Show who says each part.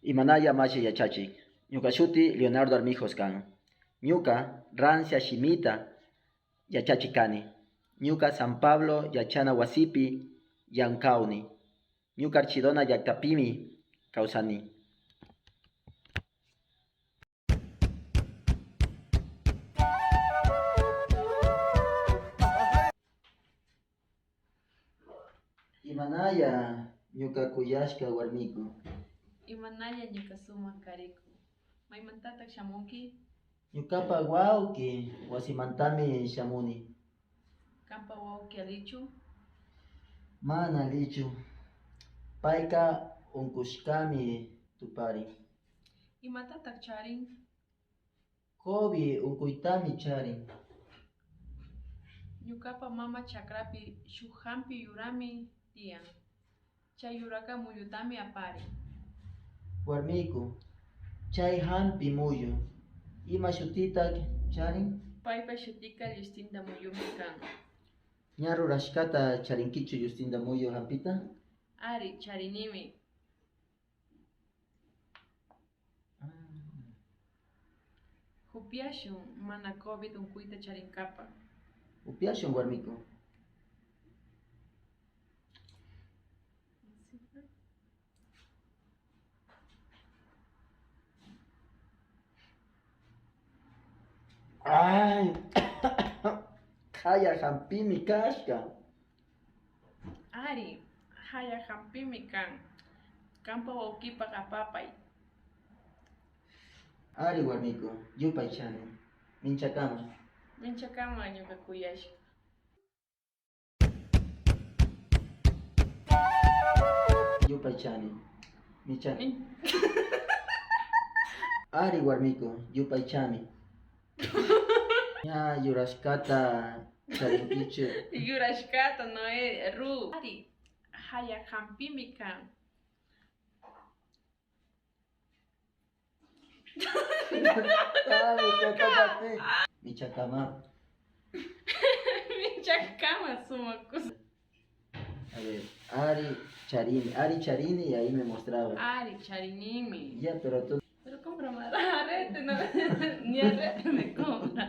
Speaker 1: Imanaya machi yachachik. Ñuka shuti Leonardo Armijos kan. Ñuka rancia shimita yachachik kani. Ñuka San Pablo yachana wasipi llankawni. Ñuka Archidona llaktapimi kawsani. Imanaya ñuka kuyashka warmiku.
Speaker 2: Imanaya ñuka sumak kariku. Maymantatak shamunki?
Speaker 1: Ñukapa wawki wasimantami shamuni.
Speaker 2: Kampa wawki alichu?
Speaker 1: Mana lichu. Payka unkushkami tuparin.
Speaker 2: Imatatak charin?
Speaker 1: Kobi unkuytami charin.
Speaker 2: Ñukapa mama chakrapi shuk hampi yurami tiyan. Chay yuraka muyutami aparin.
Speaker 1: Warmiku, chay hampi muyu. Ima shutitak charin?
Speaker 2: Paypa shutika Justinta Muyumi kan.
Speaker 1: Ña rurashkata charinkichu Justinta muyu hampita?
Speaker 2: Ari, charinimi. Hupiashun mana COVID unkuyta charinkapa.
Speaker 1: Upiashun warmiku. Ay, kaya hampimi kashka.
Speaker 2: Ari, haya hampimi kan. Kampa wawkipak apapay.
Speaker 1: Ari warmiku, yupay chani. Minchakama.
Speaker 2: Minchakama ñuka kuyashka.
Speaker 1: Yupay chani. Ari warmiku, yupay chani. Ya yurashkata charinkichu.
Speaker 2: Yurashkata no ru. Ari, haya hampimi kan.
Speaker 1: Michakama.
Speaker 2: Minchakama sumakus.
Speaker 1: A ver, Ari Charini y ahí me mostraba.
Speaker 2: Ari, charinimi.
Speaker 1: Ya, pero tú...
Speaker 2: Pero compra más arete, no, ni arete me compra.